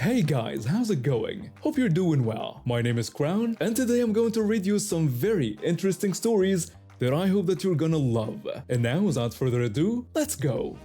Hey guys, how's it going? Hope you're doing well. My name is Crown, and today I'm going to read you some very interesting stories that I hope that you're gonna love. And now, without further ado, let's go!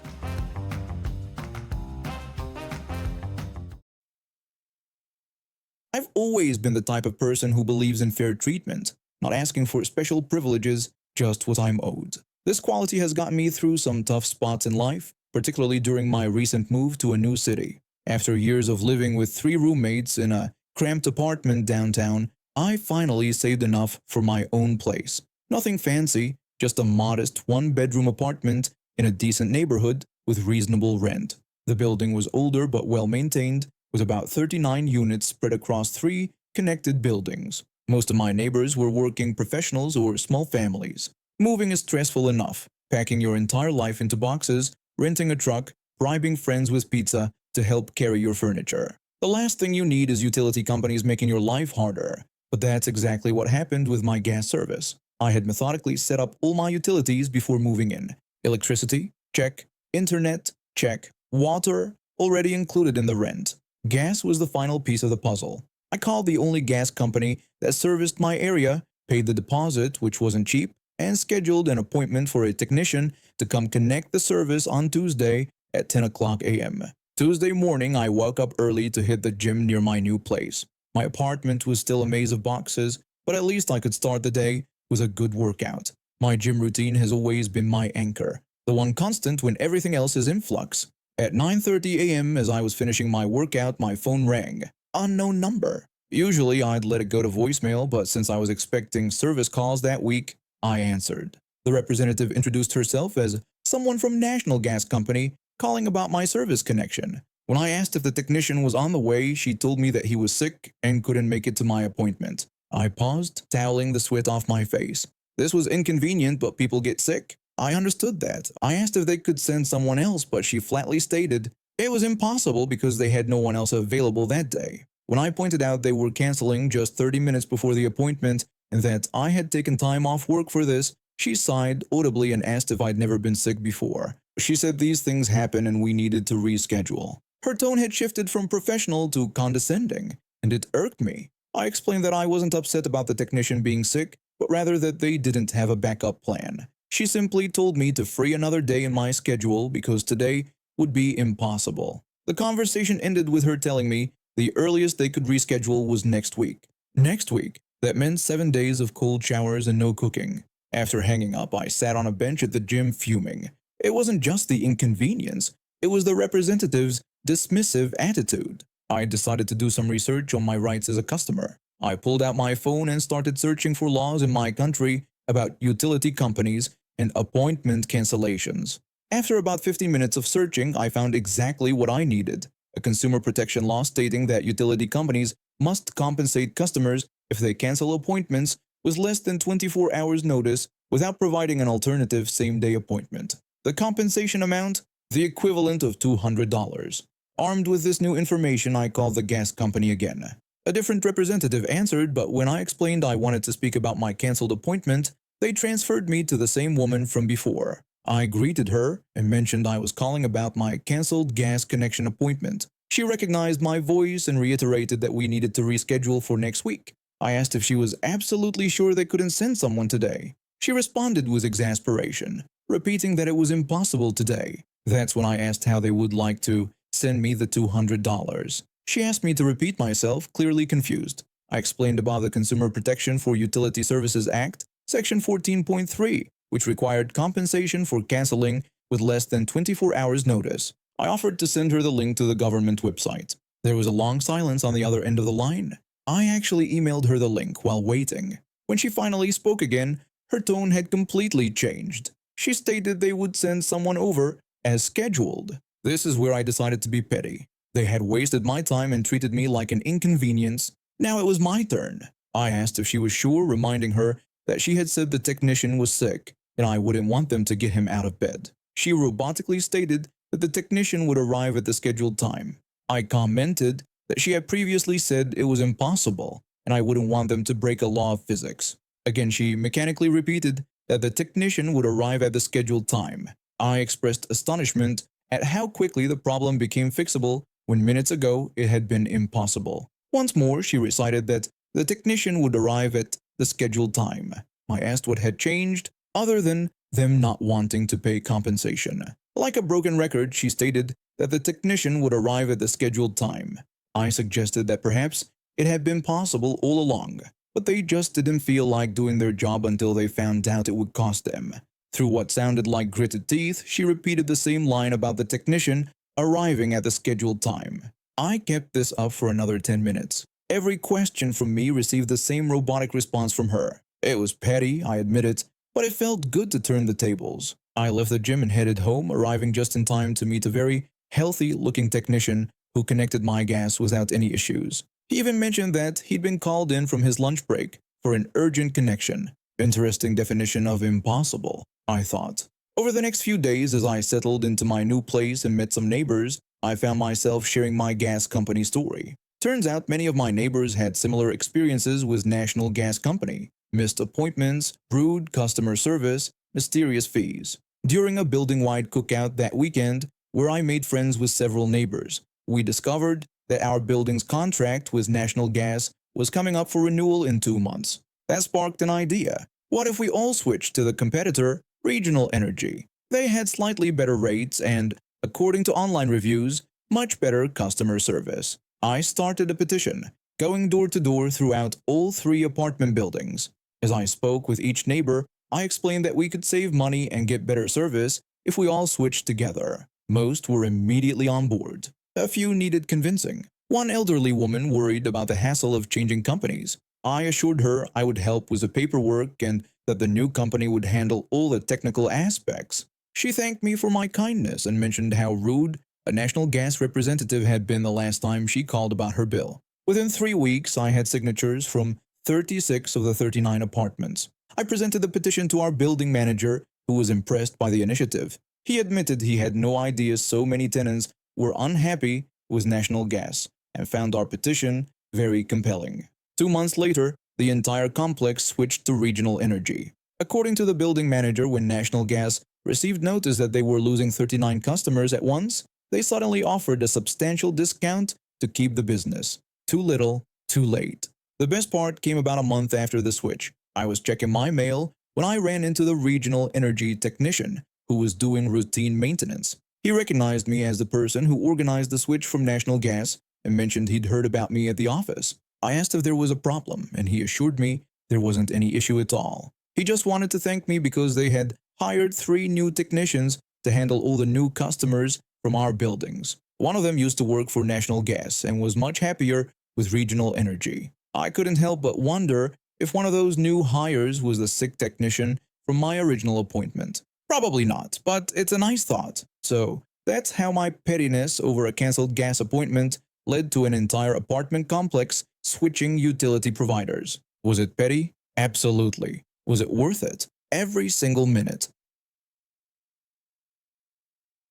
I've always been the type of person who believes in fair treatment, not asking for special privileges, just what I'm owed. This quality has gotten me through some tough spots in life, particularly during my recent move to a new city. After years of living with 3 roommates in a cramped apartment downtown, I finally saved enough for my own place. Nothing fancy, just a modest 1-bedroom apartment in a decent neighborhood with reasonable rent. The building was older but well maintained, with about 39 units spread across 3 connected buildings. Most of my neighbors were working professionals or small families. Moving is stressful enough, packing your entire life into boxes, renting a truck, bribing friends with pizza to help carry your furniture. The last thing you need is utility companies making your life harder. But that's exactly what happened with my gas service. I had methodically set up all my utilities before moving in. Electricity? Check. Internet? Check. Water? Already included in the rent. Gas was the final piece of the puzzle. I called the only gas company that serviced my area, paid the deposit, which wasn't cheap, and scheduled an appointment for a technician to come connect the service on Tuesday at 10 o'clock a.m. Tuesday morning, I woke up early to hit the gym near my new place. My apartment was still a maze of boxes, but at least I could start the day with a good workout. My gym routine has always been my anchor, the one constant when everything else is in flux. At 9:30 a.m. as I was finishing my workout, my phone rang. Unknown number. Usually I'd let it go to voicemail, but since I was expecting service calls that week, I answered. The representative introduced herself as someone from National Gas Company calling about my service connection. When I asked if the technician was on the way, she told me that he was sick and couldn't make it to my appointment. I paused, toweling the sweat off my face. This was inconvenient, but people get sick. I understood that. I asked if they could send someone else, but she flatly stated it was impossible because they had no one else available that day. When I pointed out they were canceling just 30 minutes before the appointment and that I had taken time off work for this, she sighed audibly and asked if I'd never been sick before. She said these things happen and we needed to reschedule. Her tone had shifted from professional to condescending, and it irked me. I explained that I wasn't upset about the technician being sick, but rather that they didn't have a backup plan. She simply told me to free another day in my schedule because today would be impossible. The conversation ended with her telling me the earliest they could reschedule was next week. Next week, that meant 7 days of cold showers and no cooking. After hanging up, I sat on a bench at the gym fuming. It wasn't just the inconvenience, it was the representative's dismissive attitude. I decided to do some research on my rights as a customer. I pulled out my phone and started searching for laws in my country about utility companies and appointment cancellations. After about 15 minutes of searching, I found exactly what I needed. A consumer protection law stating that utility companies must compensate customers if they cancel appointments with less than 24 hours notice without providing an alternative same-day appointment. The compensation amount? The equivalent of $200. Armed with this new information, I called the gas company again. A different representative answered, but when I explained I wanted to speak about my canceled appointment, they transferred me to the same woman from before. I greeted her and mentioned I was calling about my canceled gas connection appointment. She recognized my voice and reiterated that we needed to reschedule for next week. I asked if she was absolutely sure they couldn't send someone today. She responded with exasperation, repeating that it was impossible today. That's when I asked how they would like to send me the $200. She asked me to repeat myself, clearly confused. I explained about the Consumer Protection for Utility Services Act, Section 14.3, which required compensation for canceling with less than 24 hours notice. I offered to send her the link to the government website. There was a long silence on the other end of the line. I actually emailed her the link while waiting. When she finally spoke again, her tone had completely changed. She stated they would send someone over as scheduled. This is where I decided to be petty. They had wasted my time and treated me like an inconvenience. Now it was my turn. I asked if she was sure, reminding her that she had said the technician was sick and I wouldn't want them to get him out of bed. She robotically stated that the technician would arrive at the scheduled time. I commented that she had previously said it was impossible and I wouldn't want them to break a law of physics. Again, she mechanically repeated that the technician would arrive at the scheduled time. I expressed astonishment at how quickly the problem became fixable when minutes ago it had been impossible. Once more, she recited that the technician would arrive at the scheduled time. I asked what had changed, other than them not wanting to pay compensation. Like a broken record, she stated that the technician would arrive at the scheduled time. I suggested that perhaps it had been possible all along, but they just didn't feel like doing their job until they found out it would cost them. Through what sounded like gritted teeth, she repeated the same line about the technician arriving at the scheduled time. I kept this up for another 10 minutes. Every question from me received the same robotic response from her. It was petty, I admit it, but it felt good to turn the tables. I left the gym and headed home, arriving just in time to meet a very healthy-looking technician who connected my gas without any issues. He even mentioned that he'd been called in from his lunch break for an urgent connection. Interesting definition of impossible, I thought. Over the next few days, as I settled into my new place and met some neighbors, I found myself sharing my gas company story. Turns out many of my neighbors had similar experiences with National Gas Company. Missed appointments, rude customer service, mysterious fees. During a building-wide cookout that weekend, where I made friends with several neighbors, we discovered that our building's contract with National Gas was coming up for renewal in 2 months. That sparked an idea. What if we all switched to the competitor, Regional Energy? They had slightly better rates and, according to online reviews, much better customer service. I started a petition, going door to door throughout all 3 apartment buildings. As I spoke with each neighbor, I explained that we could save money and get better service if we all switched together. Most were immediately on board. A few needed convincing. One elderly woman worried about the hassle of changing companies. I assured her I would help with the paperwork and that the new company would handle all the technical aspects. She thanked me for my kindness and mentioned how rude a National Gas representative had been the last time she called about her bill. Within 3 weeks, I had signatures from 36 of the 39 apartments. I presented the petition to our building manager, who was impressed by the initiative. He admitted he had no idea so many tenants were unhappy with National Gas and found our petition very compelling. 2 months later, the entire complex switched to Regional Energy. According to the building manager, when National Gas received notice that they were losing 39 customers at once, they suddenly offered a substantial discount to keep the business. Too little, too late. The best part came about a month after the switch. I was checking my mail when I ran into the Regional Energy technician who was doing routine maintenance. He recognized me as the person who organized the switch from National Gas and mentioned he'd heard about me at the office. I asked if there was a problem, and he assured me there wasn't any issue at all. He just wanted to thank me because they had hired 3 new technicians to handle all the new customers from our buildings. One of them used to work for National Gas and was much happier with Regional Energy. I couldn't help but wonder if one of those new hires was the sick technician from my original appointment. Probably not, but it's a nice thought. So that's how my pettiness over a canceled gas appointment led to an entire apartment complex switching utility providers. Was it petty? Absolutely. Was it worth it? Every single minute.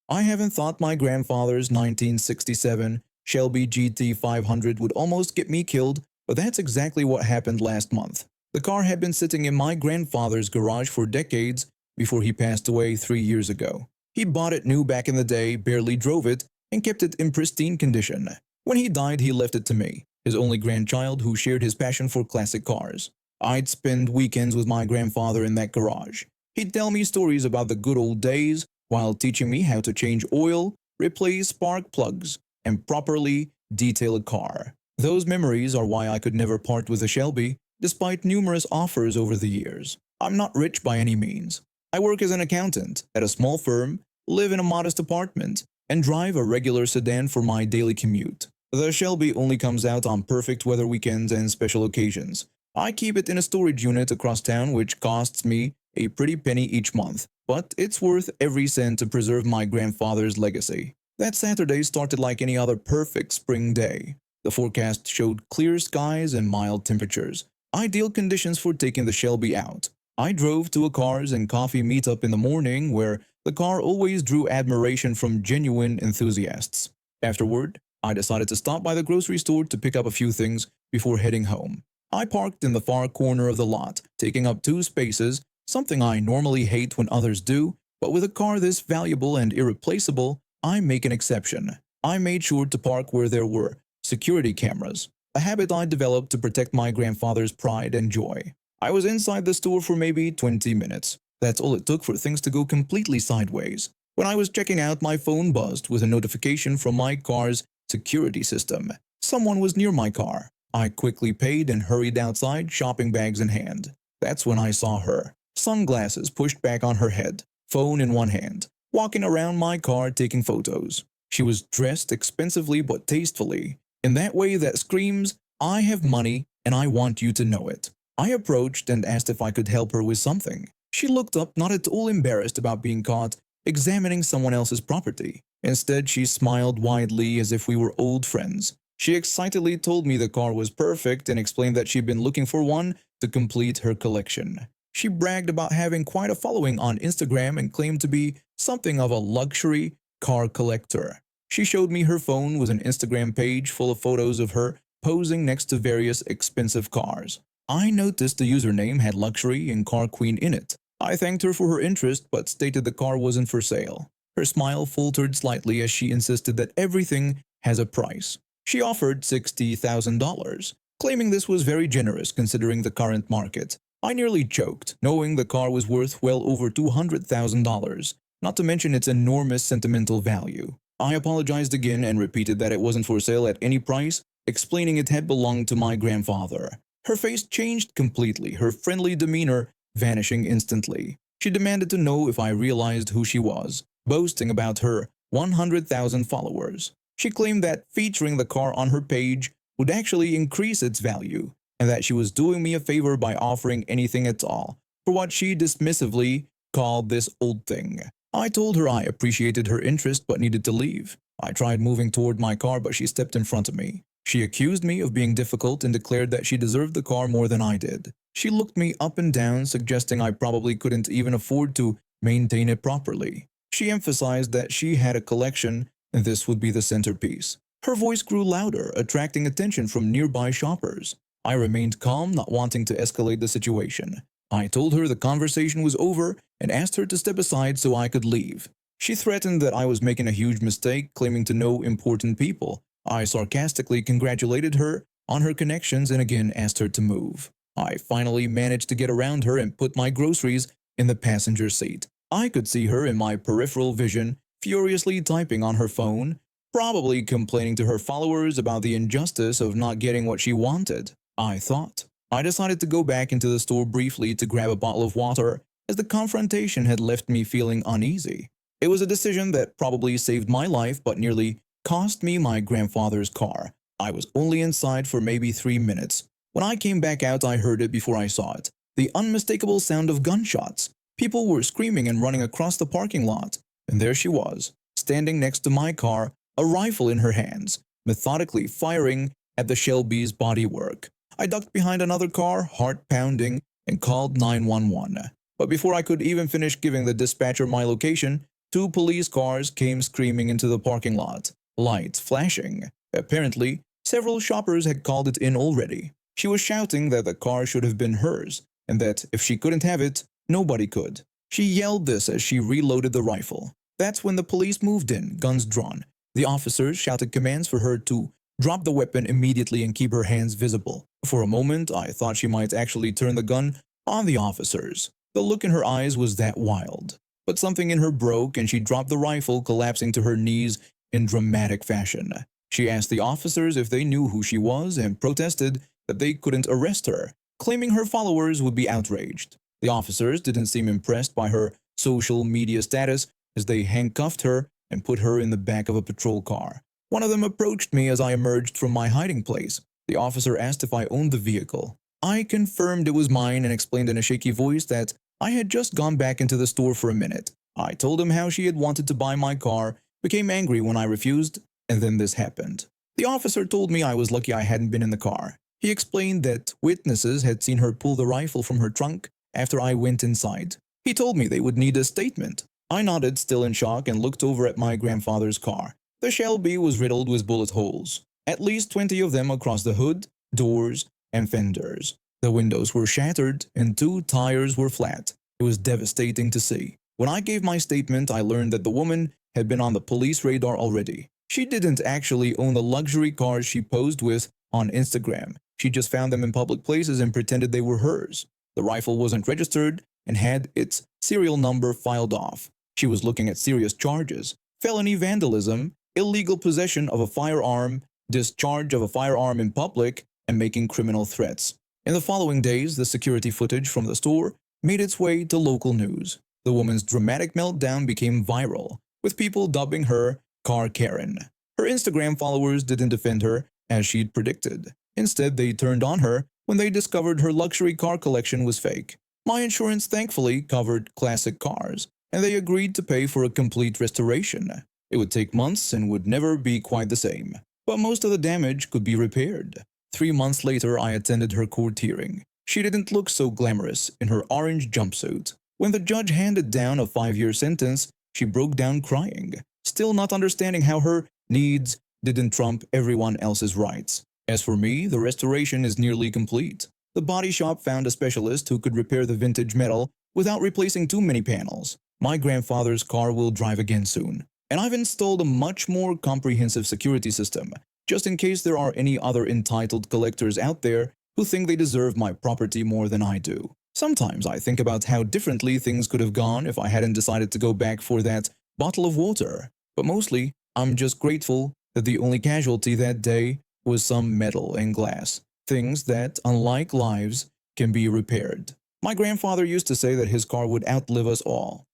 I haven't thought my grandfather's 1967 Shelby GT500 would almost get me killed, but that's exactly what happened last month. The car had been sitting in my grandfather's garage for decades before he passed away 3 years ago. He bought it new back in the day, barely drove it, and kept it in pristine condition. When he died, he left it to me, his only grandchild who shared his passion for classic cars. I'd spend weekends with my grandfather in that garage. He'd tell me stories about the good old days while teaching me how to change oil, replace spark plugs, and properly detail a car. Those memories are why I could never part with a Shelby, despite numerous offers over the years. I'm not rich by any means. I work as an accountant at a small firm, live in a modest apartment, and drive a regular sedan for my daily commute. The Shelby only comes out on perfect weather weekends and special occasions. I keep it in a storage unit across town, which costs me a pretty penny each month, but it's worth every cent to preserve my grandfather's legacy. That Saturday started like any other perfect spring day. The forecast showed clear skies and mild temperatures, ideal conditions for taking the Shelby out. I drove to a cars and coffee meetup in the morning where the car always drew admiration from genuine enthusiasts. Afterward, I decided to stop by the grocery store to pick up a few things before heading home. I parked in the far corner of the lot, taking up 2 spaces, something I normally hate when others do, but with a car this valuable and irreplaceable, I make an exception. I made sure to park where there were security cameras, a habit I developed to protect my grandfather's pride and joy. I was inside the store for maybe 20 minutes. That's all it took for things to go completely sideways. When I was checking out, my phone buzzed with a notification from my car's security system. Someone was near my car. I quickly paid and hurried outside, shopping bags in hand. That's when I saw her, sunglasses pushed back on her head, phone in one hand, walking around my car taking photos. She was dressed expensively but tastefully, in that way that screams, "I have money and I want you to know it." I approached and asked if I could help her with something. She looked up, not at all embarrassed about being caught examining someone else's property. Instead, she smiled widely as if we were old friends. She excitedly told me the car was perfect and explained that she'd been looking for one to complete her collection. She bragged about having quite a following on Instagram and claimed to be something of a luxury car collector. She showed me her phone with an Instagram page full of photos of her posing next to various expensive cars. I noticed the username had luxury and car queen in it. I thanked her for her interest but stated the car wasn't for sale. Her smile faltered slightly as she insisted that everything has a price. She offered $60,000, claiming this was very generous considering the current market. I nearly choked, knowing the car was worth well over $200,000, not to mention its enormous sentimental value. I apologized again and repeated that it wasn't for sale at any price, explaining it had belonged to my grandfather. Her face changed completely, her friendly demeanor vanishing instantly. She demanded to know if I realized who she was, boasting about her 100,000 followers. She claimed that featuring the car on her page would actually increase its value, and that she was doing me a favor by offering anything at all for what she dismissively called this old thing. I told her I appreciated her interest but needed to leave. I tried moving toward my car, but she stepped in front of me. She accused me of being difficult and declared that she deserved the car more than I did. She looked me up and down, suggesting I probably couldn't even afford to maintain it properly. She emphasized that she had a collection and this would be the centerpiece. Her voice grew louder, attracting attention from nearby shoppers. I remained calm, not wanting to escalate the situation. I told her the conversation was over and asked her to step aside so I could leave. She threatened that I was making a huge mistake, claiming to know important people. I sarcastically congratulated her on her connections and again asked her to move. I finally managed to get around her and put my groceries in the passenger seat. I could see her in my peripheral vision, furiously typing on her phone, probably complaining to her followers about the injustice of not getting what she wanted, I thought. I decided to go back into the store briefly to grab a bottle of water, as the confrontation had left me feeling uneasy. It was a decision that probably saved my life but nearly cost me my grandfather's car. I was only inside for maybe 3 minutes. When I came back out, I heard it before I saw it. The unmistakable sound of gunshots. People were screaming and running across the parking lot. And there she was, standing next to my car, a rifle in her hands, methodically firing at the Shelby's bodywork. I ducked behind another car, heart pounding, and called 911. But before I could even finish giving the dispatcher my location, 2 police cars came screaming into the parking lot, lights flashing. Apparently, several shoppers had called it in already. She was shouting that the car should have been hers, and that if she couldn't have it, nobody could. She yelled this as she reloaded the rifle. That's when the police moved in, guns drawn. The officers shouted commands for her to drop the weapon immediately and keep her hands visible. For a moment, I thought she might actually turn the gun on the officers. The look in her eyes was that wild. But something in her broke and she dropped the rifle, collapsing to her knees in dramatic fashion. She asked the officers if they knew who she was and protested that they couldn't arrest her, claiming her followers would be outraged. The officers didn't seem impressed by her social media status as they handcuffed her and put her in the back of a patrol car. One of them approached me as I emerged from my hiding place. The officer asked if I owned the vehicle. I confirmed it was mine and explained in a shaky voice that I had just gone back into the store for a minute. I told him how she had wanted to buy my car, became angry when I refused, and then this happened. The officer told me I was lucky I hadn't been in the car. He explained that witnesses had seen her pull the rifle from her trunk after I went inside. He told me they would need a statement. I nodded, still in shock, and looked over at my grandfather's car. The Shelby was riddled with bullet holes, at least 20 of them across the hood, doors, and fenders. The windows were shattered and 2 tires were flat. It was devastating to see. When I gave my statement, I learned that the woman had been on the police radar already. She didn't actually own the luxury cars she posed with on Instagram. She just found them in public places and pretended they were hers. The rifle wasn't registered and had its serial number filed off. She was looking at serious charges: felony vandalism, illegal possession of a firearm, discharge of a firearm in public, and making criminal threats. In the following days, the security footage from the store made its way to local news. The woman's dramatic meltdown became viral, with people dubbing her Car Karen. Her Instagram followers didn't defend her as she'd predicted. Instead, they turned on her when they discovered her luxury car collection was fake. My insurance thankfully covered classic cars, and they agreed to pay for a complete restoration. It would take months and would never be quite the same, but most of the damage could be repaired. 3 months later, I attended her court hearing. She didn't look so glamorous in her orange jumpsuit. When the judge handed down a 5-year sentence, she broke down crying, still not understanding how her needs didn't trump everyone else's rights. As for me, the restoration is nearly complete. The body shop found a specialist who could repair the vintage metal without replacing too many panels. My grandfather's car will drive again soon, and I've installed a much more comprehensive security system, just in case there are any other entitled collectors out there who think they deserve my property more than I do. Sometimes I think about how differently things could have gone if I hadn't decided to go back for that bottle of water. But mostly, I'm just grateful that the only casualty that day was some metal and glass, things that, unlike lives, can be repaired. My grandfather used to say that his car would outlive us all.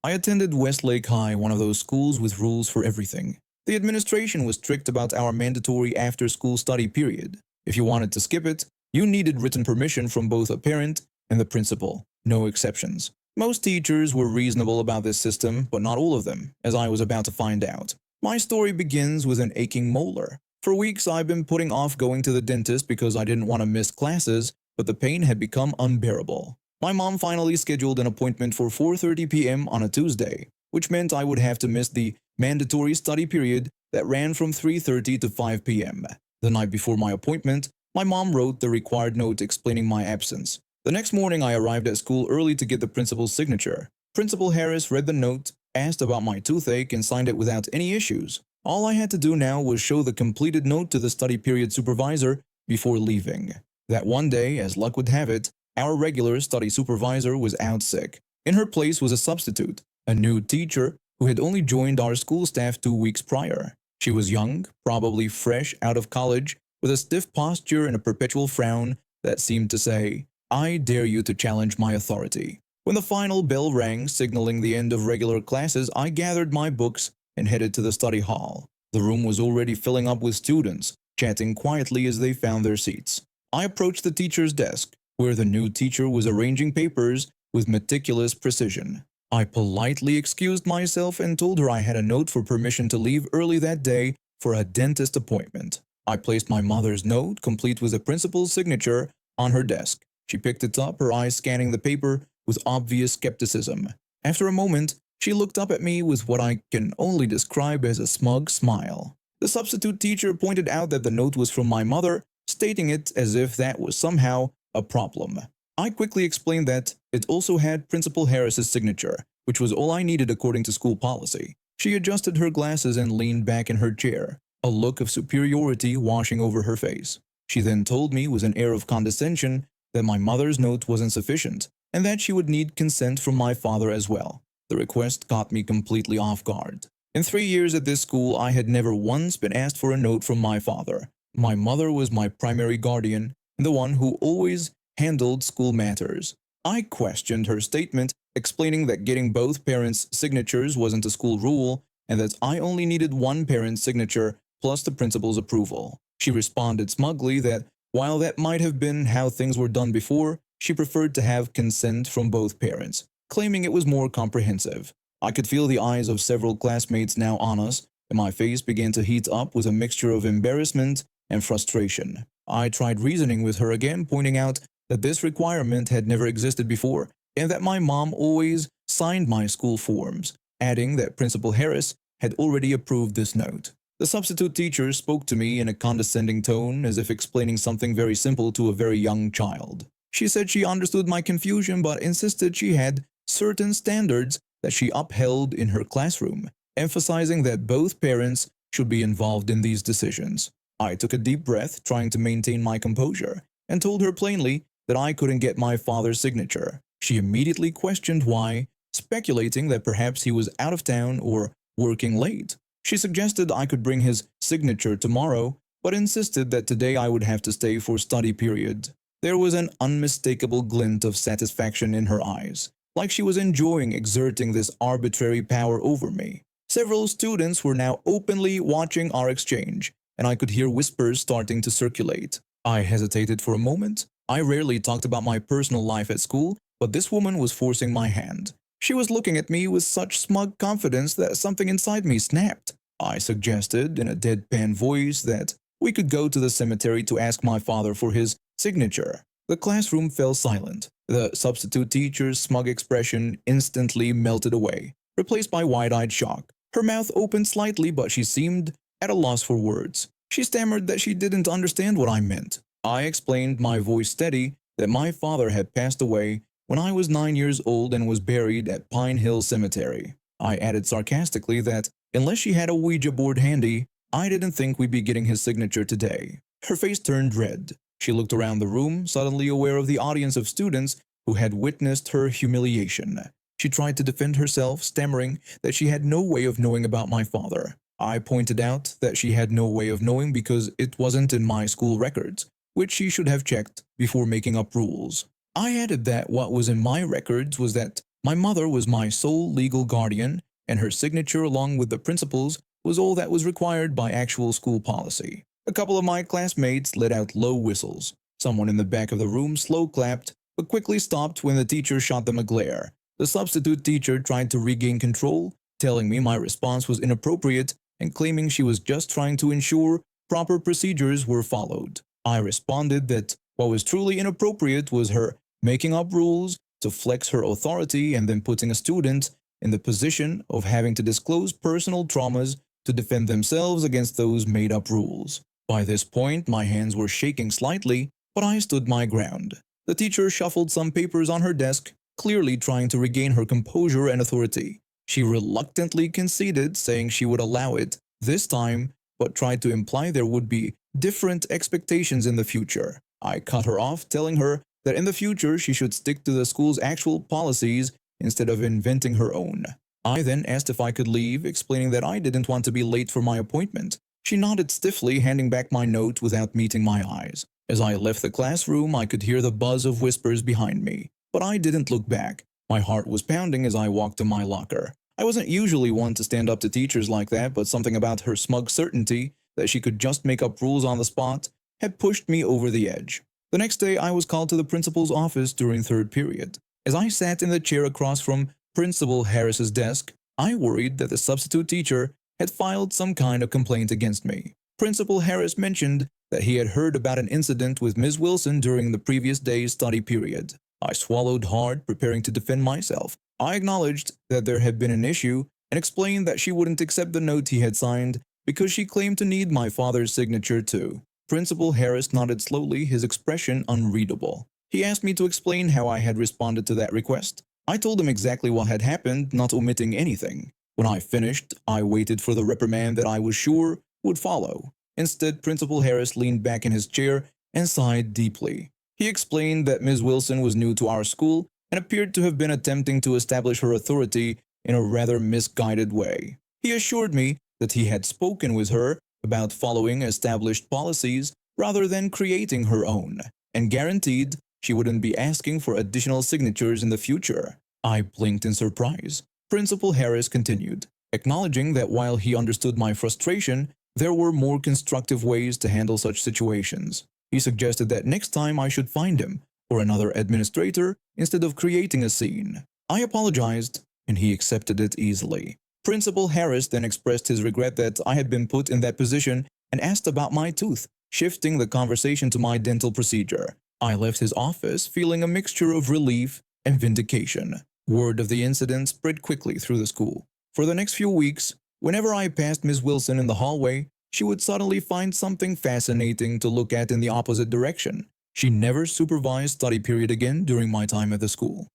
I attended Westlake High, one of those schools with rules for everything. The administration was strict about our mandatory after-school study period. If you wanted to skip it, you needed written permission from both a parent and the principal. No exceptions. Most teachers were reasonable about this system, but not all of them, as I was about to find out. My story begins with an aching molar. For weeks I've been putting off going to the dentist because I didn't want to miss classes, but the pain had become unbearable. My mom finally scheduled an appointment for 4:30 p.m. on a Tuesday, which meant I would have to miss the mandatory study period that ran from 3:30 to 5 p.m. The night before my appointment, my mom wrote the required note explaining my absence. The next morning I arrived at school early to get the principal's signature. Principal Harris read the note, asked about my toothache, and signed it without any issues. All I had to do now was show the completed note to the study period supervisor before leaving. That one day, as luck would have it, our regular study supervisor was out sick. In her place was a substitute, a new teacher who had only joined our school staff 2 weeks prior. She was young, probably fresh out of college, with a stiff posture and a perpetual frown that seemed to say, "I dare you to challenge my authority." When the final bell rang, signaling the end of regular classes, I gathered my books and headed to the study hall. The room was already filling up with students, chatting quietly as they found their seats. I approached the teacher's desk, where the new teacher was arranging papers with meticulous precision. I politely excused myself and told her I had a note for permission to leave early that day for a dentist appointment. I placed my mother's note, complete with the principal's signature, on her desk. She picked it up, her eyes scanning the paper with obvious skepticism. After a moment, she looked up at me with what I can only describe as a smug smile. The substitute teacher pointed out that the note was from my mother, stating it as if that was somehow a problem. I quickly explained that it also had Principal Harris's signature, which was all I needed according to school policy. She adjusted her glasses and leaned back in her chair, a look of superiority washing over her face. She then told me with an air of condescension that my mother's note wasn't sufficient, and that she would need consent from my father as well. The request caught me completely off guard. In 3 years at this school, I had never once been asked for a note from my father. My mother was my primary guardian, and the one who always handled school matters. I questioned her statement, explaining that getting both parents' signatures wasn't a school rule, and that I only needed one parent's signature plus the principal's approval. She responded smugly that while that might have been how things were done before, she preferred to have consent from both parents, claiming it was more comprehensive. I could feel the eyes of several classmates now on us, and my face began to heat up with a mixture of embarrassment and frustration. I tried reasoning with her again, pointing out that this requirement had never existed before, and that my mom always signed my school forms, adding that Principal Harris had already approved this note. The substitute teacher spoke to me in a condescending tone, as if explaining something very simple to a very young child. She said she understood my confusion, but insisted she had certain standards that she upheld in her classroom, emphasizing that both parents should be involved in these decisions. I took a deep breath, trying to maintain my composure, and told her plainly that I couldn't get my father's signature. She immediately questioned why, speculating that perhaps he was out of town or working late. She suggested I could bring his signature tomorrow, but insisted that today I would have to stay for study period. There was an unmistakable glint of satisfaction in her eyes, like she was enjoying exerting this arbitrary power over me. Several students were now openly watching our exchange, and I could hear whispers starting to circulate. I hesitated for a moment. I rarely talked about my personal life at school, but this woman was forcing my hand. She was looking at me with such smug confidence that something inside me snapped. I suggested in a deadpan voice that we could go to the cemetery to ask my father for his signature. The classroom fell silent. The substitute teacher's smug expression instantly melted away, replaced by wide-eyed shock. Her mouth opened slightly, but she seemed at a loss for words. She stammered that she didn't understand what I meant. I explained, my voice steady, that my father had passed away when I was 9 years old and was buried at Pine Hill Cemetery. I added sarcastically that, unless she had a Ouija board handy, I didn't think we'd be getting his signature today. Her face turned red. She looked around the room, suddenly aware of the audience of students who had witnessed her humiliation. She tried to defend herself, stammering that she had no way of knowing about my father. I pointed out that she had no way of knowing because it wasn't in my school records, which she should have checked before making up rules. I added that what was in my records was that my mother was my sole legal guardian, and her signature along with the principal's was all that was required by actual school policy. A couple of my classmates let out low whistles. Someone in the back of the room slow clapped, but quickly stopped when the teacher shot them a glare. The substitute teacher tried to regain control, telling me my response was inappropriate and claiming she was just trying to ensure proper procedures were followed. I responded that what was truly inappropriate was her making up rules to flex her authority and then putting a student in the position of having to disclose personal traumas to defend themselves against those made-up rules. By this point, my hands were shaking slightly, but I stood my ground. The teacher shuffled some papers on her desk, clearly trying to regain her composure and authority. She reluctantly conceded, saying she would allow it this time, but tried to imply there would be different expectations in the future. I cut her off, telling her that in the future she should stick to the school's actual policies instead of inventing her own. I then asked if I could leave, explaining that I didn't want to be late for my appointment. She nodded stiffly, handing back my note without meeting my eyes. As I left the classroom, I could hear the buzz of whispers behind me, but I didn't look back. My heart was pounding as I walked to my locker. I wasn't usually one to stand up to teachers like that, but something about her smug certainty that she could just make up rules on the spot had pushed me over the edge. The next day, I was called to the principal's office during third period. As I sat in the chair across from Principal Harris's desk, I worried that the substitute teacher had filed some kind of complaint against me. Principal Harris mentioned that he had heard about an incident with Ms. Wilson during the previous day's study period. I swallowed hard, preparing to defend myself. I acknowledged that there had been an issue and explained that she wouldn't accept the note he had signed because she claimed to need my father's signature too. Principal Harris nodded slowly, his expression unreadable. He asked me to explain how I had responded to that request. I told him exactly what had happened, not omitting anything. When I finished, I waited for the reprimand that I was sure would follow. Instead, Principal Harris leaned back in his chair and sighed deeply. He explained that Ms. Wilson was new to our school and appeared to have been attempting to establish her authority in a rather misguided way. He assured me that he had spoken with her about following established policies rather than creating her own, and guaranteed she wouldn't be asking for additional signatures in the future. I blinked in surprise. Principal Harris continued, acknowledging that while he understood my frustration, there were more constructive ways to handle such situations. He suggested that next time I should find him or another administrator instead of creating a scene. I apologized, and he accepted it easily. Principal Harris then expressed his regret that I had been put in that position and asked about my tooth, shifting the conversation to my dental procedure. I left his office feeling a mixture of relief and vindication. Word of the incident spread quickly through the school. For the next few weeks, whenever I passed Ms. Wilson in the hallway, she would suddenly find something fascinating to look at in the opposite direction. She never supervised study period again during my time at the school.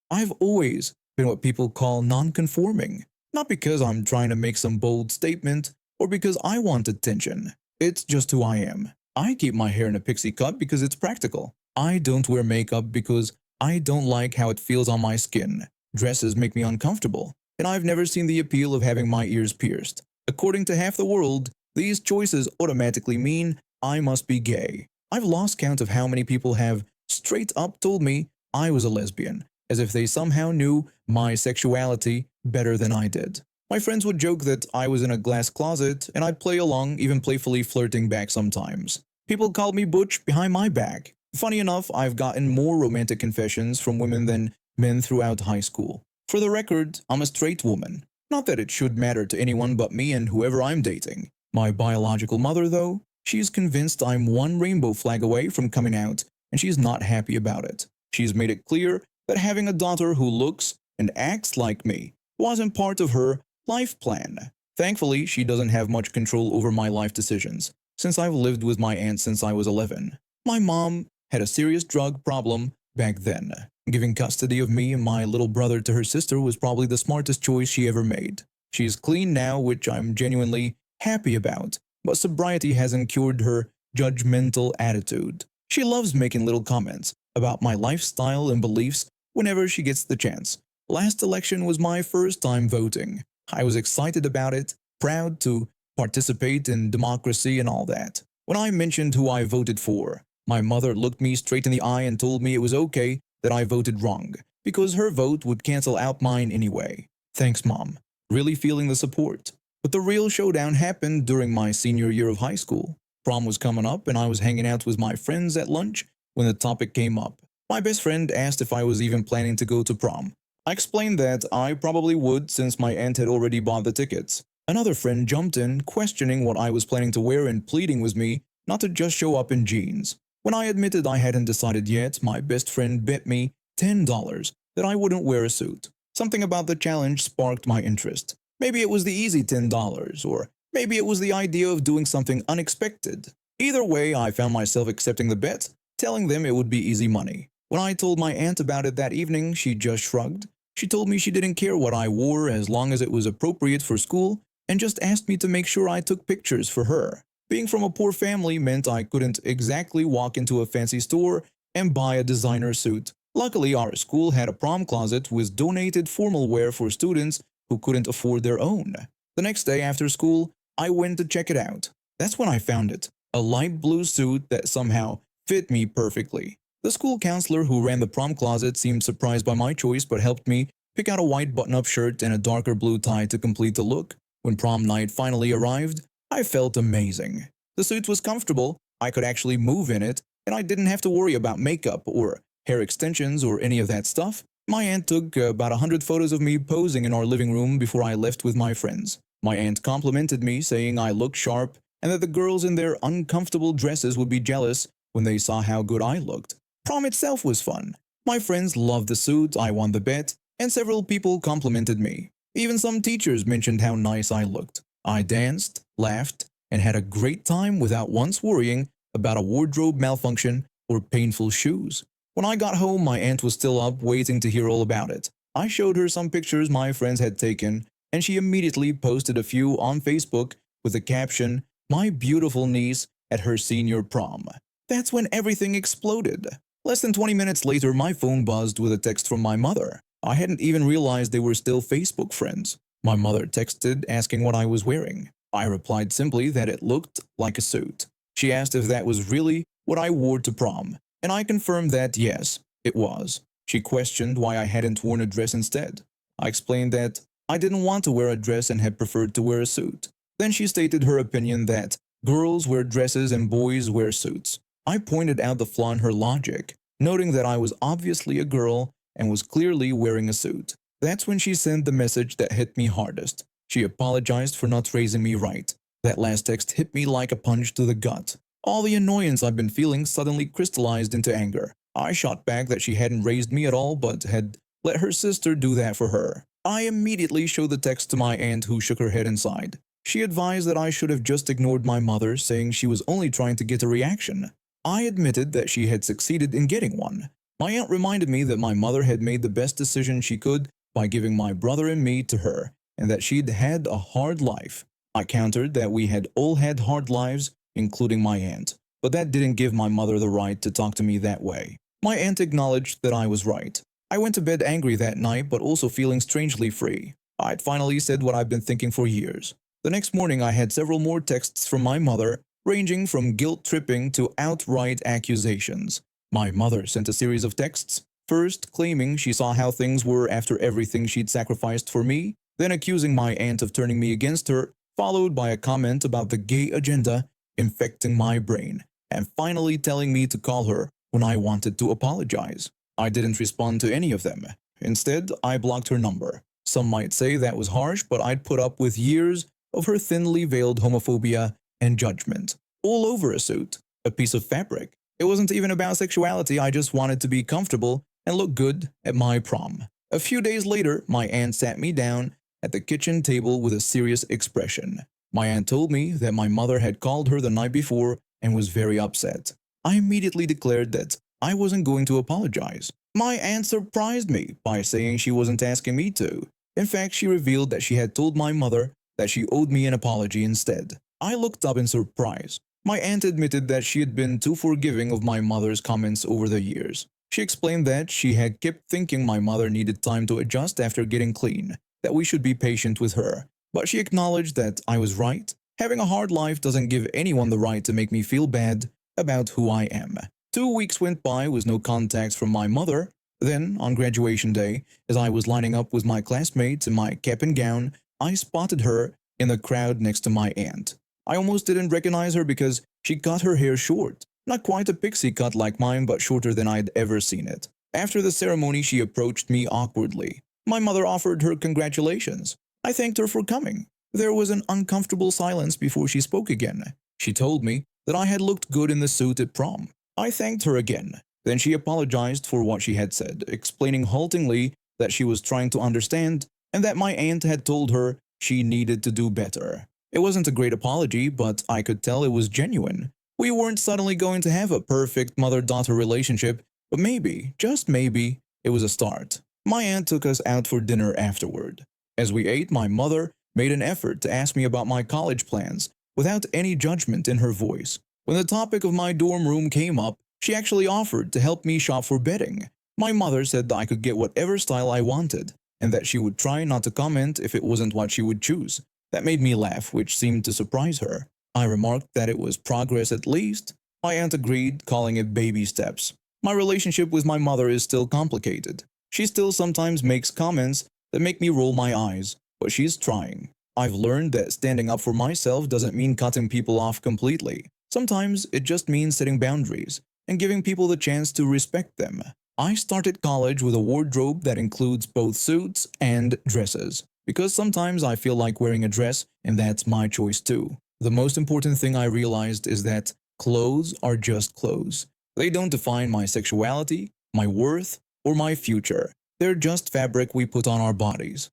I've always been what people call non-conforming. Not because I'm trying to make some bold statement or because I want attention. It's just who I am. I keep my hair in a pixie cut because it's practical. I don't wear makeup because I don't like how it feels on my skin. Dresses make me uncomfortable, and I've never seen the appeal of having my ears pierced. According to half the world, these choices automatically mean I must be gay. I've lost count of how many people have straight up told me I was a lesbian, as if they somehow knew my sexuality better than I did. My friends would joke that I was in a glass closet, and I'd play along, even playfully flirting back sometimes. People called me butch behind my back. Funny enough, I've gotten more romantic confessions from women than men throughout high school. For the record, I'm a straight woman. Not that it should matter to anyone but me and whoever I'm dating. My biological mother, though, she's convinced I'm one rainbow flag away from coming out, and she's not happy about it. She's made it clear that having a daughter who looks and acts like me wasn't part of her life plan. Thankfully, she doesn't have much control over my life decisions, since I've lived with my aunt since I was 11. My mom had a serious drug problem back then. Giving custody of me and my little brother to her sister was probably the smartest choice she ever made. She's clean now, which I'm genuinely happy about, but sobriety hasn't cured her judgmental attitude. She loves making little comments about my lifestyle and beliefs whenever she gets the chance. Last election was my first time voting. I was excited about it, proud to participate in democracy and all that. When I mentioned who I voted for, my mother looked me straight in the eye and told me it was okay that I voted wrong, because her vote would cancel out mine anyway. Thanks, Mom. Really feeling the support. But the real showdown happened during my senior year of high school. Prom was coming up and I was hanging out with my friends at lunch when the topic came up. My best friend asked if I was even planning to go to prom. I explained that I probably would since my aunt had already bought the tickets. Another friend jumped in, questioning what I was planning to wear and pleading with me not to just show up in jeans. When I admitted I hadn't decided yet, my best friend bet me $10 that I wouldn't wear a suit. Something about the challenge sparked my interest. Maybe it was the easy $10, or maybe it was the idea of doing something unexpected. Either way, I found myself accepting the bet, telling them it would be easy money. When I told my aunt about it that evening, she just shrugged. She told me she didn't care what I wore as long as it was appropriate for school, and just asked me to make sure I took pictures for her. Being from a poor family meant I couldn't exactly walk into a fancy store and buy a designer suit. Luckily, our school had a prom closet with donated formal wear for students who couldn't afford their own. The next day after school, I went to check it out. That's when I found it, a light blue suit that somehow fit me perfectly. The school counselor who ran the prom closet seemed surprised by my choice but helped me pick out a white button-up shirt and a darker blue tie to complete the look. When prom night finally arrived, I felt amazing. The suit was comfortable, I could actually move in it, and I didn't have to worry about makeup or hair extensions or any of that stuff. My aunt took about 100 photos of me posing in our living room before I left with my friends. My aunt complimented me, saying I looked sharp and that the girls in their uncomfortable dresses would be jealous when they saw how good I looked. Prom itself was fun. My friends loved the suit, I won the bet, and several people complimented me. Even some teachers mentioned how nice I looked. I danced, laughed, and had a great time without once worrying about a wardrobe malfunction or painful shoes. When I got home, my aunt was still up waiting to hear all about it. I showed her some pictures my friends had taken, and she immediately posted a few on Facebook with the caption, "My beautiful niece at her senior prom." That's when everything exploded. Less than 20 minutes later, my phone buzzed with a text from my mother. I hadn't even realized they were still Facebook friends. My mother texted asking what I was wearing. I replied simply that it looked like a suit. She asked if that was really what I wore to prom, and I confirmed that yes, it was. She questioned why I hadn't worn a dress instead. I explained that I didn't want to wear a dress and had preferred to wear a suit. Then she stated her opinion that girls wear dresses and boys wear suits. I pointed out the flaw in her logic, noting that I was obviously a girl and was clearly wearing a suit. That's when she sent the message that hit me hardest. She apologized for not raising me right. That last text hit me like a punch to the gut. All the annoyance I've been feeling suddenly crystallized into anger. I shot back that she hadn't raised me at all but had let her sister do that for her. I immediately showed the text to my aunt, who shook her head and sighed. She advised that I should have just ignored my mother, saying she was only trying to get a reaction. I admitted that she had succeeded in getting one. My aunt reminded me that my mother had made the best decision she could by giving my brother and me to her, and that she'd had a hard life. I countered that we had all had hard lives, including my aunt, but that didn't give my mother the right to talk to me that way. My aunt acknowledged that I was right. I went to bed angry that night, but also feeling strangely free. I'd finally said what I've been thinking for years. The next morning, I had several more texts from my mother, ranging from guilt-tripping to outright accusations. My mother sent a series of texts, first claiming she saw how things were after everything she'd sacrificed for me, then accusing my aunt of turning me against her, followed by a comment about the gay agenda infecting my brain, and finally telling me to call her when I wanted to apologize. I didn't respond to any of them. Instead, I blocked her number. Some might say that was harsh, but I'd put up with years of her thinly veiled homophobia and judgment. All over a suit, a piece of fabric. It wasn't even about sexuality, I just wanted to be comfortable and look good at my prom. A few days later, my aunt sat me down at the kitchen table with a serious expression. My aunt told me that my mother had called her the night before and was very upset. I immediately declared that I wasn't going to apologize. My aunt surprised me by saying she wasn't asking me to. In fact, she revealed that she had told my mother that she owed me an apology instead. I looked up in surprise. My aunt admitted that she had been too forgiving of my mother's comments over the years. She explained that she had kept thinking my mother needed time to adjust after getting clean, that we should be patient with her. But she acknowledged that I was right. Having a hard life doesn't give anyone the right to make me feel bad about who I am. 2 weeks went by with no contact from my mother. Then, on graduation day, as I was lining up with my classmates in my cap and gown, I spotted her in the crowd next to my aunt. I almost didn't recognize her because she cut her hair short. Not quite a pixie cut like mine, but shorter than I'd ever seen it. After the ceremony, she approached me awkwardly. My mother offered her congratulations. I thanked her for coming. There was an uncomfortable silence before she spoke again. She told me that I had looked good in the suit at prom. I thanked her again. Then she apologized for what she had said, explaining haltingly that she was trying to understand and that my aunt had told her she needed to do better. It wasn't a great apology, but I could tell it was genuine. We weren't suddenly going to have a perfect mother-daughter relationship, but maybe, just maybe, it was a start. My aunt took us out for dinner afterward. As we ate, my mother made an effort to ask me about my college plans, without any judgment in her voice. When the topic of my dorm room came up, she actually offered to help me shop for bedding. My mother said that I could get whatever style I wanted, and that she would try not to comment if it wasn't what she would choose. That made me laugh, which seemed to surprise her. I remarked that it was progress at least. My aunt agreed, calling it baby steps. My relationship with my mother is still complicated. She still sometimes makes comments that make me roll my eyes, but she's trying. I've learned that standing up for myself doesn't mean cutting people off completely. Sometimes it just means setting boundaries and giving people the chance to respect them. I started college with a wardrobe that includes both suits and dresses, because sometimes I feel like wearing a dress, and that's my choice too. The most important thing I realized is that clothes are just clothes. They don't define my sexuality, my worth, or my future. They're just fabric we put on our bodies.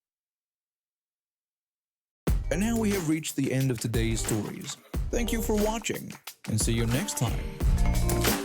And now we have reached the end of today's stories. Thank you for watching, and see you next time.